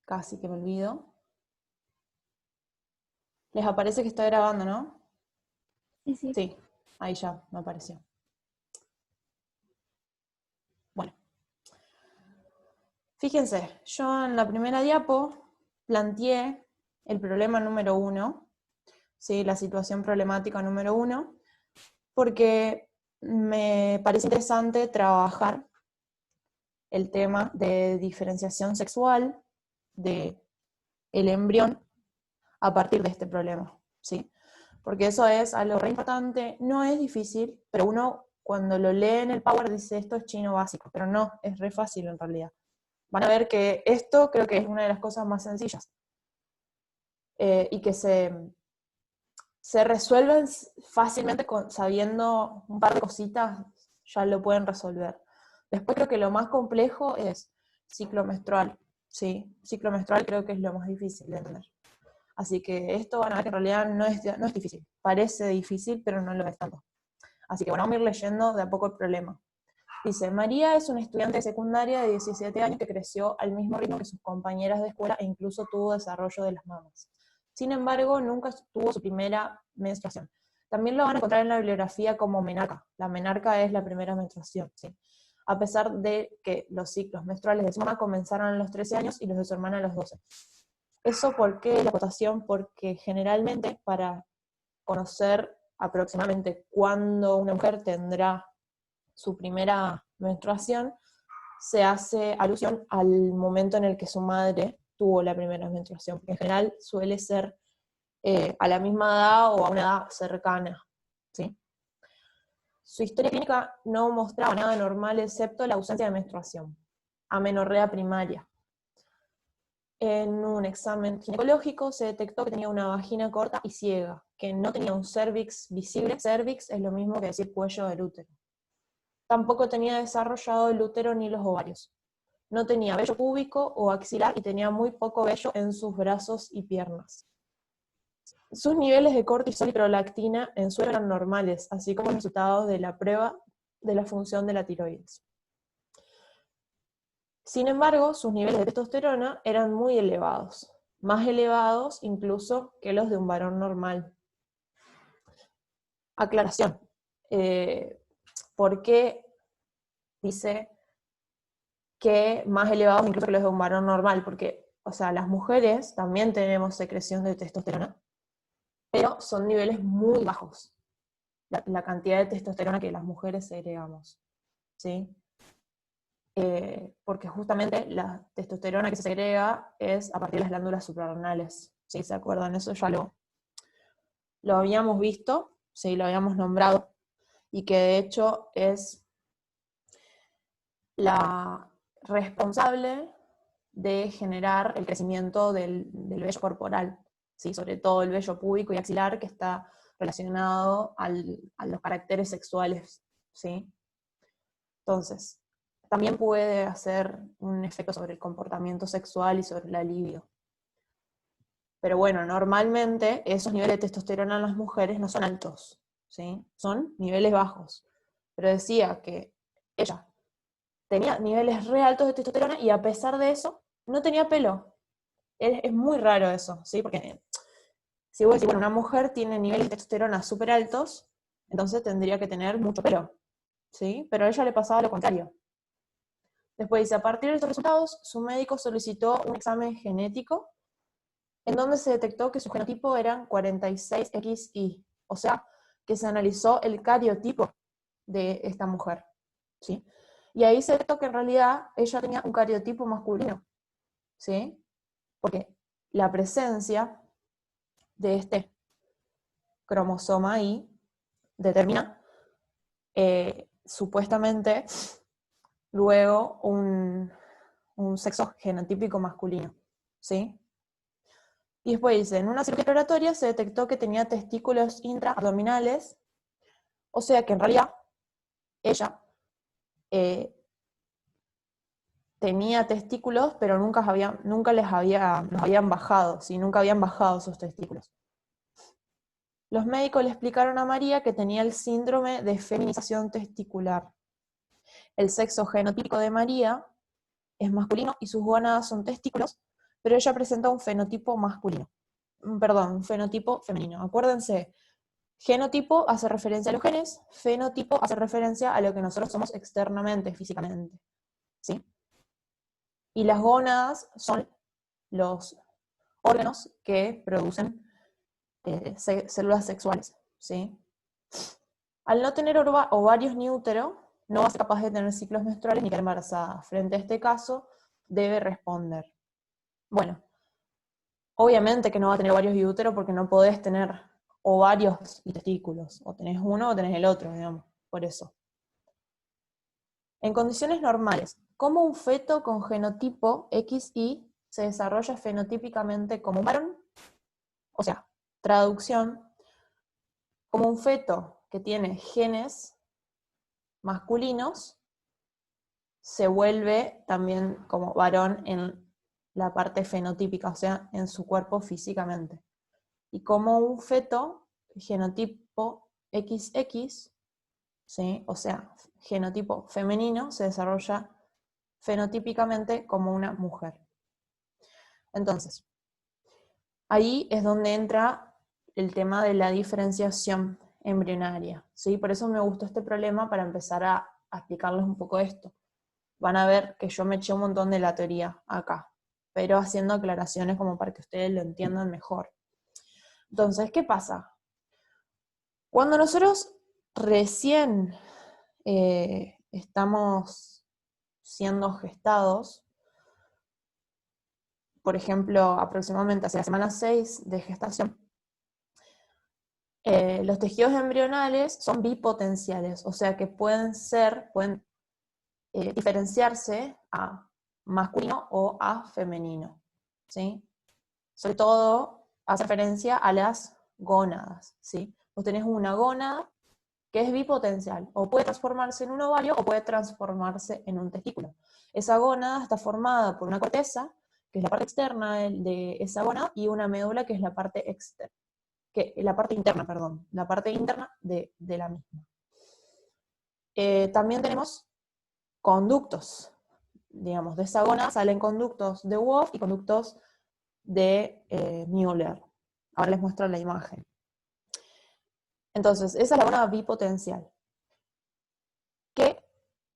Casi que me olvido. Les aparece que está grabando, ¿no? Sí, sí. Sí, ahí ya me apareció. Bueno, fíjense, yo en la primera diapo planteé el problema número 1, ¿sí? La situación problemática número 1, porque me parece interesante trabajar el tema de diferenciación sexual del embrión a partir de este problema, ¿sí? Porque eso es algo re importante, no es difícil, pero uno cuando lo lee en el Power dice esto es chino básico, pero no, es re fácil en realidad. Van a ver que esto creo que es una de las cosas más sencillas y que se resuelven fácilmente sabiendo un par de cositas, ya lo pueden resolver. Después creo que lo más complejo es ciclo menstrual, ¿sí? Ciclo menstrual creo que es lo más difícil de entender. Así que esto van a ver que en realidad no es difícil. Parece difícil, pero no lo es tanto. Así que bueno, vamos a ir leyendo de a poco el problema. Dice, María es una estudiante de secundaria de 17 años que creció al mismo ritmo que sus compañeras de escuela e incluso tuvo desarrollo de las mamas. Sin embargo, nunca tuvo su primera menstruación. También lo van a encontrar en la bibliografía como menarca. La menarca es la primera menstruación, ¿sí? A pesar de que los ciclos menstruales de su mamá comenzaron a los 13 años y los de su hermana a los 12. ¿Eso por qué la acotación? Porque generalmente para conocer aproximadamente cuándo una mujer tendrá su primera menstruación, se hace alusión al momento en el que su madre tuvo la primera menstruación, porque en general suele ser a la misma edad o a una edad cercana, ¿sí? Su historia clínica no mostraba nada normal excepto la ausencia de menstruación, amenorrea primaria. En un examen ginecológico se detectó que tenía una vagina corta y ciega, que no tenía un cérvix visible. Cérvix es lo mismo que decir cuello del útero. Tampoco tenía desarrollado el útero ni los ovarios. No tenía vello púbico o axilar y tenía muy poco vello en sus brazos y piernas. Sus niveles de cortisol y prolactina en suero eran normales, así como resultados de la prueba de la función de la tiroides. Sin embargo, sus niveles de testosterona eran muy elevados, más elevados incluso que los de un varón normal. Aclaración. ¿Por qué dice que más elevados incluso que los de un varón normal? Porque, o sea, las mujeres también tenemos secreción de testosterona, pero son niveles muy bajos, la cantidad de testosterona que las mujeres segregamos, ¿sí? Porque justamente la testosterona que se segrega es a partir de las glándulas suprarrenales, ¿sí? ¿Se acuerdan? Eso ya lo habíamos visto, ¿sí? Lo habíamos nombrado, y que de hecho es la responsable de generar el crecimiento del vello corporal, ¿sí? Sobre todo el vello púbico y axilar, que está relacionado a los caracteres sexuales, ¿sí? Entonces, también puede hacer un efecto sobre el comportamiento sexual y sobre la libido. Pero bueno, normalmente esos niveles de testosterona en las mujeres no son altos, ¿sí? Son niveles bajos. Pero decía que ella tenía niveles re altos de testosterona y a pesar de eso no tenía pelo. Es muy raro eso, ¿sí? Porque si vos decís, bueno, una mujer tiene niveles de testosterona súper altos, entonces tendría que tener mucho pelo, ¿sí? Pero a ella le pasaba lo contrario. Después dice, a partir de estos resultados, su médico solicitó un examen genético en donde se detectó que su genotipo eran 46XY, o sea, que se analizó el cariotipo de esta mujer, ¿sí? Y ahí se detectó que en realidad ella tenía un cariotipo masculino, ¿sí? Porque la presencia de este cromosoma Y determina supuestamente luego un sexo genotípico masculino, ¿sí? Y después dice, en una cirugía exploratoria se detectó que tenía testículos intraabdominales, o sea que en realidad ella tenía testículos, pero nunca los habían bajado, ¿sí? Nunca habían bajado esos testículos. Los médicos le explicaron a María que tenía el síndrome de feminización testicular. El sexo genotípico de María es masculino y sus gónadas son testículos, pero ella presenta un fenotipo masculino. Perdón, un fenotipo femenino. Acuérdense, genotipo hace referencia a los genes, fenotipo hace referencia a lo que nosotros somos externamente, físicamente. ¿Sí? Y las gónadas son los órganos que producen células sexuales. ¿Sí? Al no tener ovarios ni útero, no va a ser capaz de tener ciclos menstruales ni quedar embarazada. Frente a este caso, debe responder. Bueno, obviamente que no va a tener ovarios y útero porque no podés tener ovarios y testículos. O tenés uno o tenés el otro, digamos, por eso. En condiciones normales, ¿cómo un feto con genotipo XY se desarrolla fenotípicamente como un varón? O sea, traducción, como un feto que tiene genes masculinos se vuelve también como varón en la parte fenotípica, o sea, en su cuerpo físicamente. Y como un feto, genotipo XX, ¿sí? O sea, genotipo femenino, se desarrolla fenotípicamente como una mujer. Entonces, ahí es donde entra el tema de la diferenciación embrionaria, ¿sí? Por eso me gustó este problema, para empezar a explicarles un poco esto. Van a ver que yo me eché un montón de la teoría acá, pero haciendo aclaraciones como para que ustedes lo entiendan mejor. Entonces, ¿qué pasa? Cuando nosotros recién estamos siendo gestados, por ejemplo, aproximadamente hacia la semana 6 de gestación, los tejidos embrionales son bipotenciales, o sea que pueden diferenciarse a masculino o a femenino, ¿sí? Sobre todo hace referencia a las gónadas, ¿sí? Vos tenés una gónada que es bipotencial, o puede transformarse en un ovario o puede transformarse en un testículo. Esa gónada está formada por una corteza, que es la parte externa de esa gónada, y una médula, que es la parte externa, la parte interna, perdón, la parte interna de la misma. También tenemos conductos, digamos, de esa gónada salen conductos de Wolff y conductos de Müller. Ahora les muestro la imagen. Entonces, esa es la gónada bipotencial, que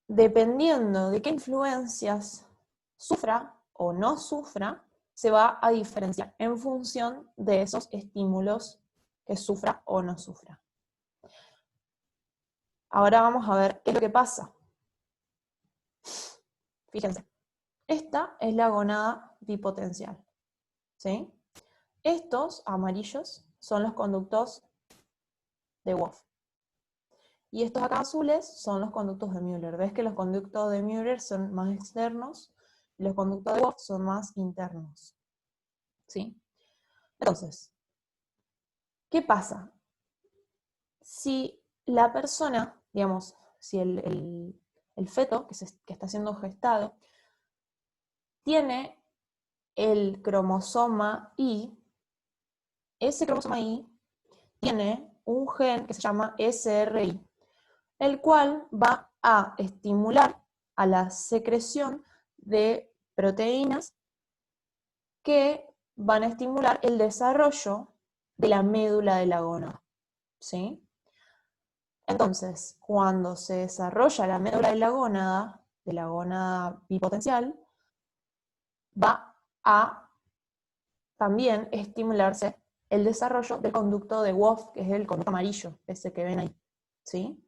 dependiendo de qué influencias sufra o no sufra, se va a diferenciar en función de esos estímulos que sufra o no sufra. Ahora vamos a ver qué es lo que pasa. Fíjense, esta es la gónada bipotencial, ¿sí? Estos amarillos son los conductos de Wolff. Y estos acá azules son los conductos de Müller. ¿Ves que los conductos de Müller son más externos y los conductos de Wolff son más internos? ¿Sí? Entonces, ¿qué pasa? Si la persona, digamos, si el feto que está siendo gestado tiene el cromosoma Y, ese cromosoma Y tiene un gen que se llama SRI, el cual va a estimular a la secreción de proteínas que van a estimular el desarrollo de la médula de la gónada, ¿sí? Entonces, cuando se desarrolla la médula de la gónada bipotencial, va a también estimularse el desarrollo del conducto de Wolff, que es el conducto amarillo, ese que ven ahí, ¿sí?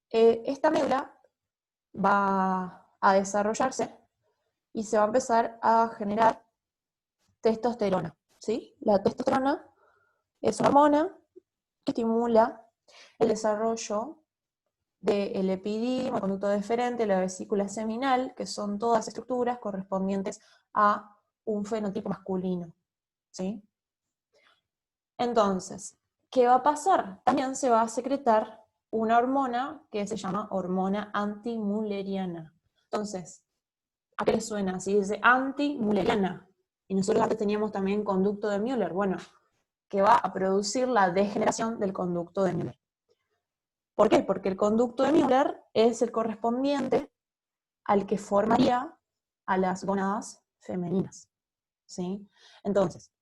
Esta médula va a desarrollarse y se va a empezar a generar testosterona, ¿sí? La testosterona es una hormona que estimula el desarrollo del epidídimo, el conducto deferente, la vesícula seminal, que son todas estructuras correspondientes a un fenotipo masculino, ¿sí? Entonces, ¿qué va a pasar? También se va a secretar una hormona que se llama hormona antimülleriana. Entonces, ¿a qué le suena? Si dice antimülleriana, y nosotros antes teníamos también conducto de Müller, bueno, que va a producir la degeneración del conducto de Müller. ¿Por qué? Porque el conducto de Müller es el correspondiente al que formaría a las gónadas femeninas, ¿sí? Entonces,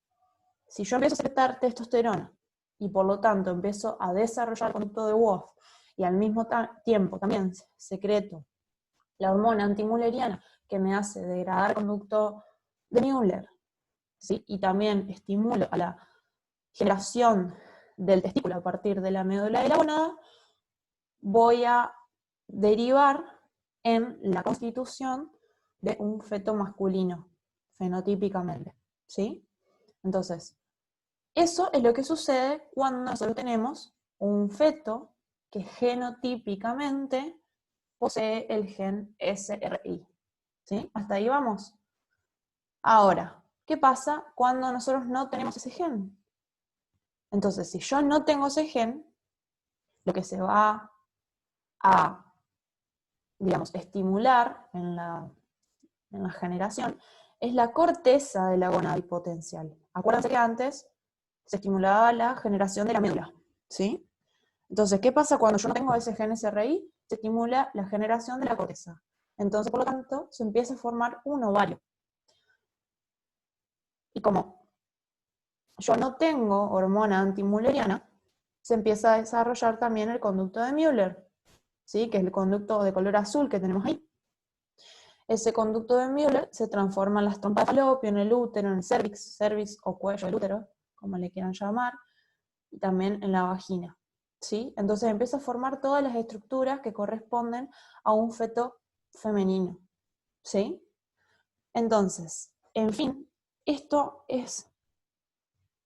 si yo empiezo a secretar testosterona y por lo tanto empiezo a desarrollar el conducto de Wolff y al mismo tiempo también secreto la hormona antimülleriana que me hace degradar el conducto de Müller, ¿sí? Y también estimulo a la generación del testículo a partir de la médula de la gónada, voy a derivar en la constitución de un feto masculino, fenotípicamente, ¿sí? Entonces, eso es lo que sucede cuando nosotros tenemos un feto que genotípicamente posee el gen SRI, ¿sí? Hasta ahí vamos. Ahora, ¿qué pasa cuando nosotros no tenemos ese gen? Entonces, si yo no tengo ese gen, lo que se va a, digamos, estimular en la generación es la corteza de la gónada bipotencial. Acuérdense que antes se estimulaba la generación de la médula, ¿sí? Entonces, ¿qué pasa cuando yo no tengo ese gen SRI? Se estimula la generación de la corteza. Entonces, por lo tanto, se empieza a formar un ovario. Y como yo no tengo hormona antimülleriana, se empieza a desarrollar también el conducto de Müller, ¿sí? Que es el conducto de color azul que tenemos ahí. Ese conducto de Müller se transforma en las trompas de falopio, en el útero, en el cervix o cuello del útero, como le quieran llamar, y también en la vagina, ¿sí? Entonces empieza a formar todas las estructuras que corresponden a un feto femenino, ¿sí? Entonces, en fin, esto es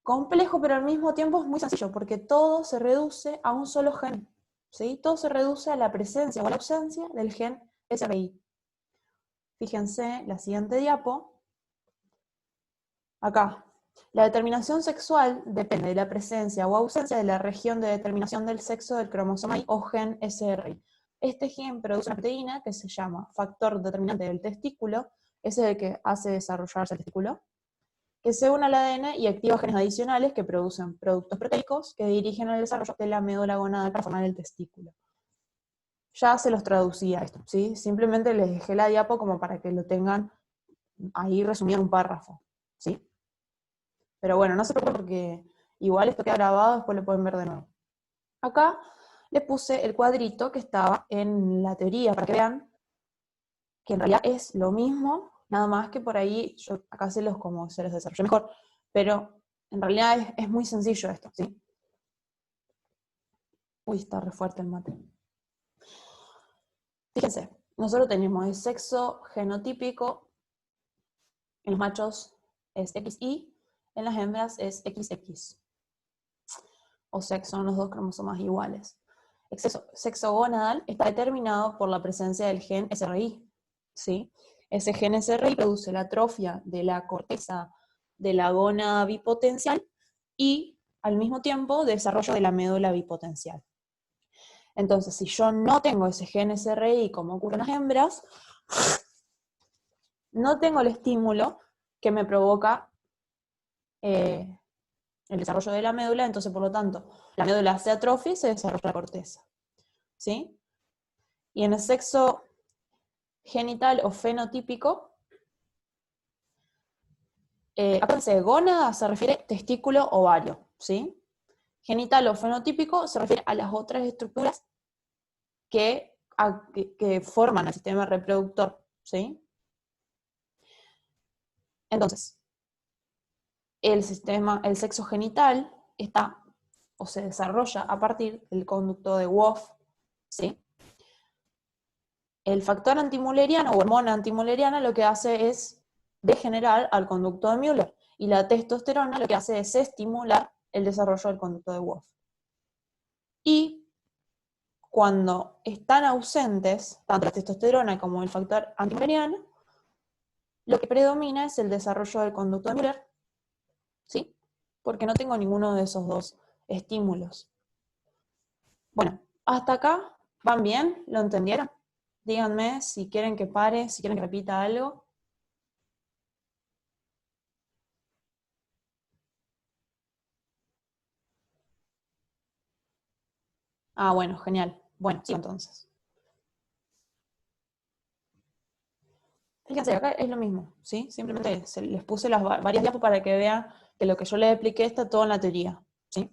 complejo, pero al mismo tiempo es muy sencillo, porque todo se reduce a un solo gen, ¿sí? Todo se reduce a la presencia o a la ausencia del gen SRI. Fíjense la siguiente diapo. Acá, la determinación sexual depende de la presencia o ausencia de la región de determinación del sexo del cromosoma Y o gen SRI. Este gen produce una proteína que se llama factor determinante del testículo, ese es el que hace desarrollarse el testículo, que se une al ADN y activa genes adicionales que producen productos proteicos que dirigen el desarrollo de la médula gonadal para formar el testículo. Ya se los traducía esto, ¿sí? Simplemente les dejé la diapo como para que lo tengan ahí resumido en un párrafo, ¿sí? Pero bueno, no se preocupen porque igual esto queda grabado, después lo pueden ver de nuevo. Acá les puse el cuadrito que estaba en la teoría para que vean que en realidad es lo mismo, nada más que por ahí, yo acá se los desarrollé mejor, pero en realidad es muy sencillo esto, ¿sí? Uy, está re fuerte el mate. Fíjense, nosotros tenemos el sexo genotípico, en los machos es XY, en las hembras es XX. O sea que son los dos cromosomas iguales. El sexo gonadal está determinado por la presencia del gen SRI, ¿sí? Ese gen SRI produce la atrofia de la corteza de la gónada bipotencial y al mismo tiempo desarrollo de la médula bipotencial. Entonces, si yo no tengo ese gen SRI como ocurre en las hembras, no tengo el estímulo que me provoca el desarrollo de la médula, entonces por lo tanto la médula se atrofia y se desarrolla la corteza, ¿sí? Y en el sexo genital o fenotípico, acuérdense, gónada se refiere testículo ovario, ¿sí? Genital o fenotípico se refiere a las otras estructuras que forman el sistema reproductor, ¿sí? Entonces, el sexo genital está o se desarrolla a partir del conducto de Wolff, ¿sí? El factor antimülleriano o hormona antimülleriana lo que hace es degenerar al conducto de Müller y la testosterona lo que hace es estimular el desarrollo del conducto de Wolff. Y cuando están ausentes, tanto la testosterona como el factor antimülleriano, lo que predomina es el desarrollo del conducto de Müller, ¿sí? Porque no tengo ninguno de esos dos estímulos. Bueno, hasta acá, ¿van bien? ¿Lo entendieron? Díganme si quieren que pare, si quieren que repita algo. Ah, bueno, genial. Bueno, sí, entonces. Fíjense, acá es lo mismo, ¿sí? Simplemente les puse las varias diapos para que vean que lo que yo les expliqué está todo en la teoría, ¿sí?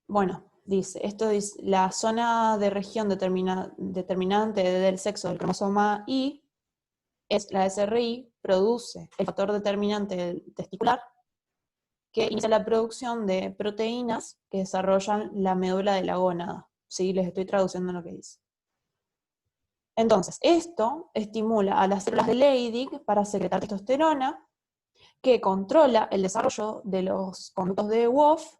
Bueno, dice, la zona de región determinante del sexo del cromosoma Y es la SRY, produce el factor determinante testicular que inicia la producción de proteínas que desarrollan la médula de la gónada. ¿Sí? Les estoy traduciendo lo que dice. Entonces, esto estimula a las células de Leydig para secretar testosterona, que controla el desarrollo de los conductos de Wolff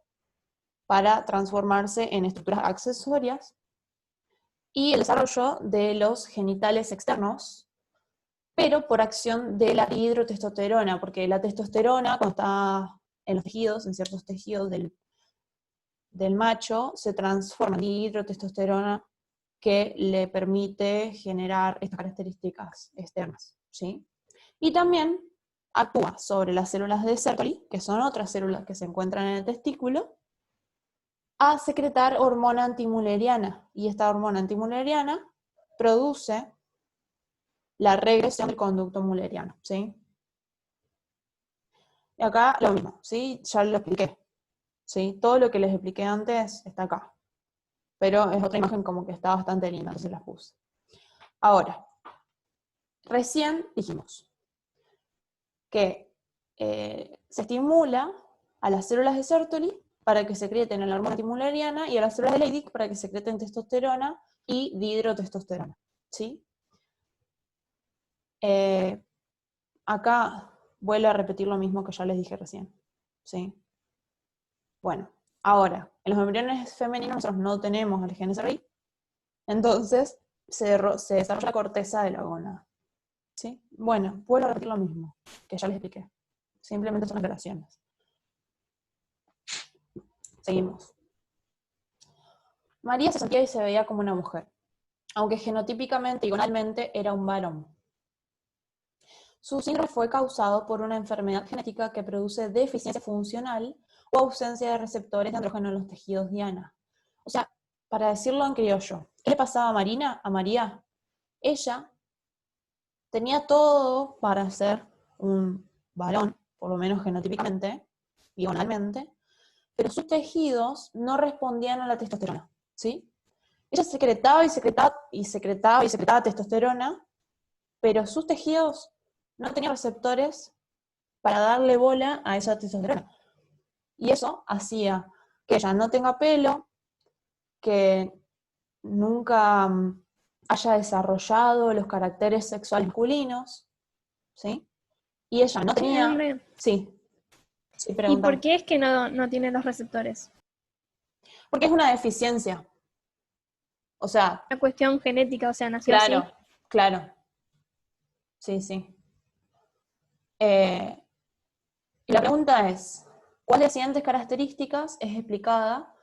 para transformarse en estructuras accesorias, y el desarrollo de los genitales externos, pero por acción de la hidrotestosterona, porque la testosterona, cuando está en los tejidos, en ciertos tejidos del macho, se transforma en hidrotestosterona que le permite generar estas características externas, ¿sí? Y también actúa sobre las células de Sertoli, que son otras células que se encuentran en el testículo, a secretar hormona antimülleriana, y esta hormona antimülleriana produce la regresión del conducto mülleriano, ¿sí? Y acá lo mismo, ¿sí? Ya lo expliqué, ¿sí? Todo lo que les expliqué antes está acá, pero es otra imagen como que está bastante linda, entonces las puse. Ahora, recién dijimos que se estimula a las células de Sertoli para que secreten la hormona antimülleriana y a las células de Leydig para que secreten testosterona y dihidrotestosterona, ¿sí? Acá vuelvo a repetir lo mismo que ya les dije recién, ¿sí? Bueno, ahora, en los embriones femeninos nosotros no tenemos el gen SRY, entonces se desarrolla la corteza de la gónada, ¿sí? Bueno, vuelvo a repetir lo mismo que ya les expliqué, simplemente son aclaraciones. Seguimos. María se sentía y se veía como una mujer, aunque genotípicamente y gonalmente era un varón. Su síndrome fue causado por una enfermedad genética que produce deficiencia funcional o ausencia de receptores de andrógeno en los tejidos diana. O sea, para decirlo en criollo, ¿qué le pasaba a Marina, a María? Ella tenía todo para ser un varón, por lo menos genotípicamente y gonalmente, pero sus tejidos no respondían a la testosterona, ¿sí? Ella secretaba y secretaba y secretaba y secretaba testosterona, pero sus tejidos no tenían receptores para darle bola a esa testosterona. Y eso hacía que ella no tenga pelo, que nunca haya desarrollado los caracteres sexuales masculinos, ¿sí? Y ella no tenía... Sí, sí, ¿Y por pregúntame. qué es que no tiene los receptores? Porque es una deficiencia. O sea, Una cuestión genética, o sea, nació claro, así. claro. Sí, sí. Y la pregunta es, ¿cuál de las siguientes características es explicada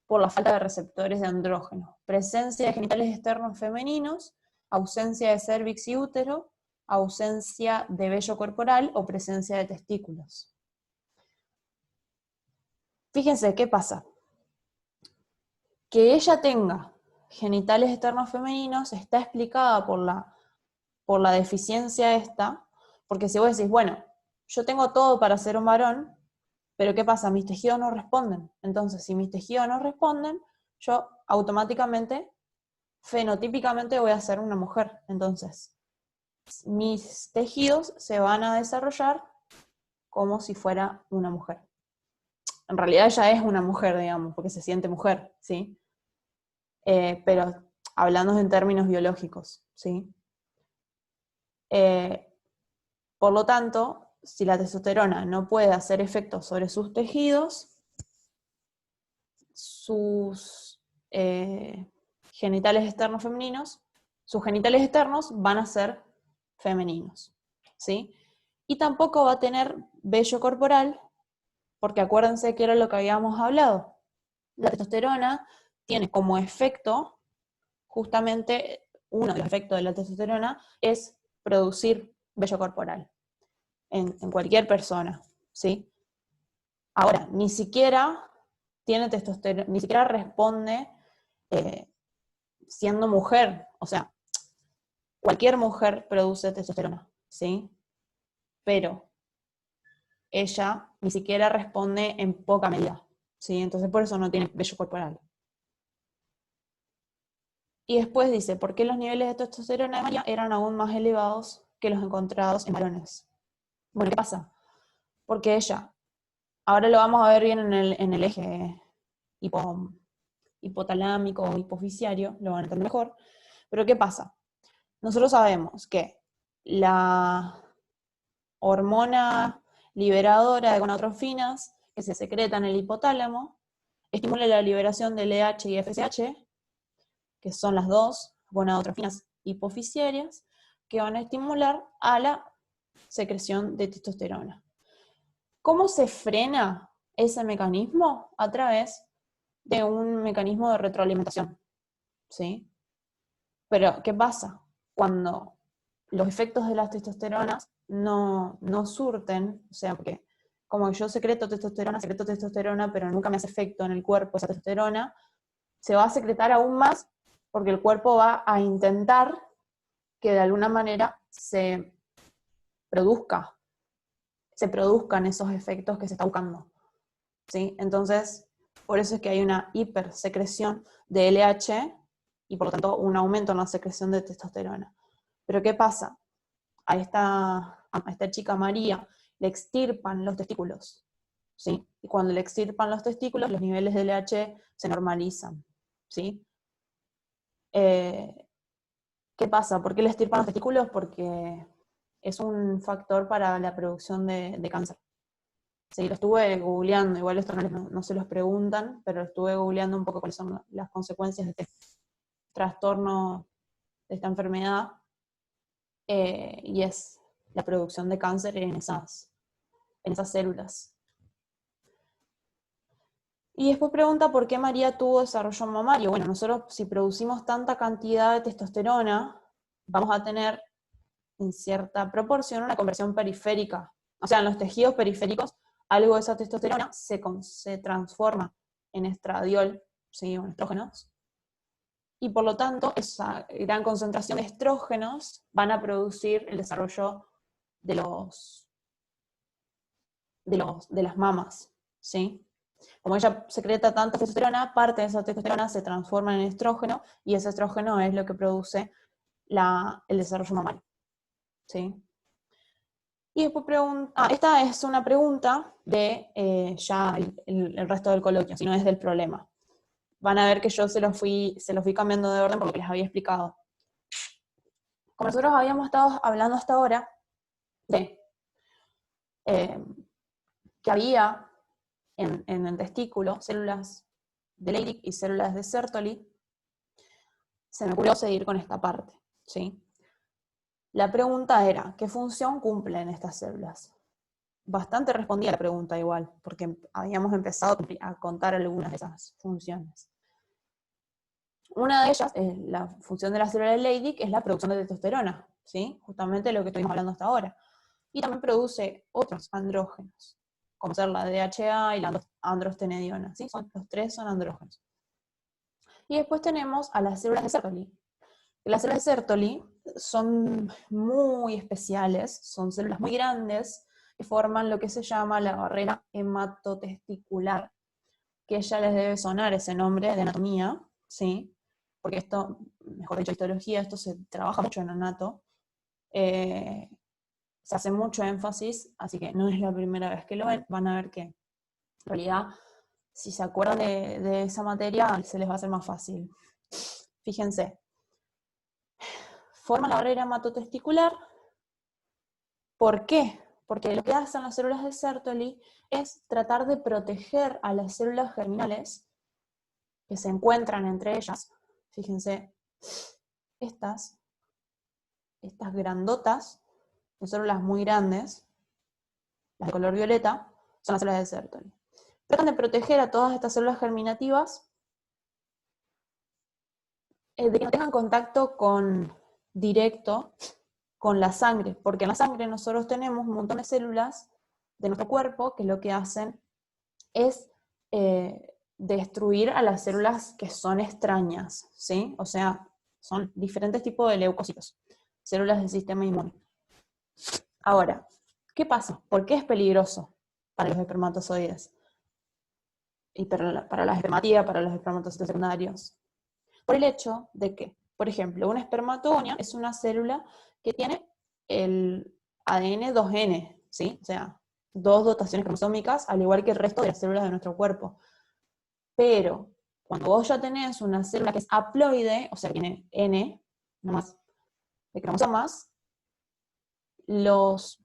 por la falta de receptores de andrógeno? Presencia de genitales externos femeninos, ausencia de cérvix y útero, ausencia de vello corporal o presencia de testículos. Fíjense qué pasa. Que ella tenga genitales externos femeninos está explicada por la deficiencia esta, porque si vos decís, bueno, yo tengo todo para ser un varón, pero ¿qué pasa? Mis tejidos no responden. Entonces, si mis tejidos no responden, yo automáticamente, fenotípicamente voy a ser una mujer. Entonces, mis tejidos se van a desarrollar como si fuera una mujer. En realidad ella es una mujer, digamos, porque se siente mujer, ¿sí? Pero hablando en términos biológicos, ¿sí? Por lo tanto, si la testosterona no puede hacer efecto sobre sus tejidos, sus genitales externos femeninos, sus genitales externos van a ser femeninos, ¿sí? Y tampoco va a tener vello corporal, porque acuérdense que era lo que habíamos hablado. La testosterona tiene como efecto, justamente, uno de los efectos de la testosterona es producir vello corporal en cualquier persona, ¿sí? Ahora, ni siquiera tiene testosterona, ni siquiera responde siendo mujer O sea, cualquier mujer produce testosterona, ¿sí? Pero ella ni siquiera responde en poca medida, ¿sí? Entonces por eso no tiene vello corporal. Y después dice, ¿por qué los niveles de testosterona de María eran aún más elevados que los encontrados en varones? Bueno, ¿qué pasa? Porque ella, ahora lo vamos a ver bien en el eje hipotalámico o hipofisiario, lo van a entender mejor, pero ¿qué pasa? Nosotros sabemos que la hormona liberadora de gonadotrofinas que se secreta en el hipotálamo estimula la liberación de LH y FSH, que son las dos gonadotrofinas hipofisiarias, que van a estimular a la secreción de testosterona. ¿Cómo se frena ese mecanismo? A través de un mecanismo de retroalimentación, ¿sí? Pero, ¿qué pasa? Cuando los efectos de las testosteronas no surten, o sea, porque como yo secreto testosterona, pero nunca me hace efecto en el cuerpo esa testosterona, se va a secretar aún más porque el cuerpo va a intentar que de alguna manera se produzcan esos efectos que se está buscando, ¿sí? Entonces, por eso es que hay una hipersecreción de LH y por lo tanto un aumento en la secreción de testosterona. Pero ¿qué pasa? A esta chica María le extirpan los testículos, ¿sí? Y cuando le extirpan los testículos, los niveles de LH se normalizan, ¿sí? ¿Qué pasa? ¿Por qué le extirpan los testículos? Porque es un factor para la producción de cáncer. Sí, lo estuve googleando, igual esto no se los preguntan, pero lo estuve googleando un poco cuáles son las consecuencias de este trastorno, de esta enfermedad, y es la producción de cáncer en esas células. Y después pregunta por qué María tuvo desarrollo mamario. Bueno, nosotros si producimos tanta cantidad de testosterona, vamos a tener en cierta proporción una conversión periférica. O sea, en los tejidos periféricos, algo de esa testosterona se transforma en estradiol, ¿sí? O en estrógenos. Y por lo tanto, esa gran concentración de estrógenos van a producir el desarrollo de las mamas, ¿sí? Como ella secreta tanta testosterona, parte de esa testosterona se transforma en estrógeno, y ese estrógeno es lo que produce el desarrollo mamario, ¿sí? Y después esta es una pregunta de ya el resto del coloquio, si no es del problema. Van a ver que yo se los fui cambiando de orden porque les había explicado. Como nosotros habíamos estado hablando hasta ahora de que había en el testículo células de Leydig y células de Sertoli, se me ocurrió seguir con esta parte, ¿sí? La pregunta era, ¿qué función cumplen estas células? Bastante respondía la pregunta igual, porque habíamos empezado a contar algunas de esas funciones. Una de ellas, la función de la célula de Leydig, es la producción de testosterona, ¿sí? Justamente lo que estuvimos hablando hasta ahora. Y también produce otros andrógenos, como ser la DHA y la androstenediona, ¿sí? Los tres son andrógenos. Y después tenemos a las células de Sertoli. Las células de Sertoli son muy especiales, son células muy grandes que forman lo que se llama la barrera hematotesticular, que ya les debe sonar ese nombre de anatomía, ¿sí? Porque esto, mejor dicho, histología, esto se trabaja mucho en anato, se hace mucho énfasis, así que no es la primera vez que lo ven, van a ver que en realidad, si se acuerdan de esa materia, se les va a hacer más fácil. Fíjense, forma la barrera hematotesticular. ¿Por qué? Porque lo que hacen las células de Sertoli es tratar de proteger a las células germinales que se encuentran entre ellas. Fíjense, estas grandotas, son células muy grandes, las de color violeta, son las células de Sertoli. Tratan de proteger a todas estas células germinativas de que no tengan contacto directo con la sangre, porque en la sangre nosotros tenemos un montón de células de nuestro cuerpo que lo que hacen es destruir a las células que son extrañas, ¿sí? O sea, son diferentes tipos de leucocitos, células del sistema inmune. Ahora, ¿qué pasa? ¿Por qué es peligroso para los espermatozoides? Y para la espermatida, para los espermatocitos secundarios. Por el hecho de que, por ejemplo, una espermatogonia es una célula que tiene el ADN 2N, ¿sí? O sea, 2 dotaciones cromosómicas, al igual que el resto de las células de nuestro cuerpo. Pero cuando vos ya tenés una célula que es haploide, o sea, tiene N, nomás, de cromosomas, las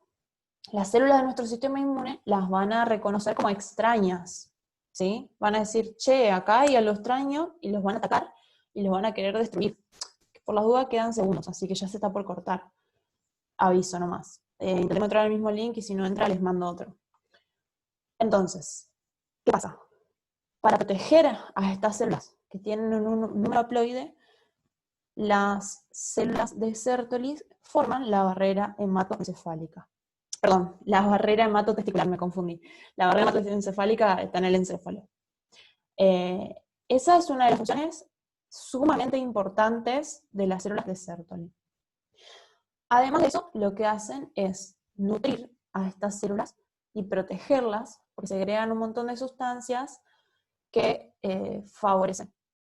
células de nuestro sistema inmune las van a reconocer como extrañas, ¿sí? Van a decir, che, acá hay algo extraño, y los van a atacar, y los van a querer destruir. Por las dudas quedan segundos, así que ya se está por cortar. Aviso nomás. Intenté entrar al mismo link, y si no entra les mando otro. Entonces, ¿qué pasa? Para proteger a estas células que tienen un número haploide, las células de Sertoli forman la barrera hematoencefálica. Perdón, la barrera hematotesticular, me confundí. La barrera hematoencefálica está en el encéfalo. Esa es una de las funciones sumamente importantes de las células de Sertoli. Además de eso, lo que hacen es nutrir a estas células y protegerlas, porque se agregan un montón de sustancias que favorecen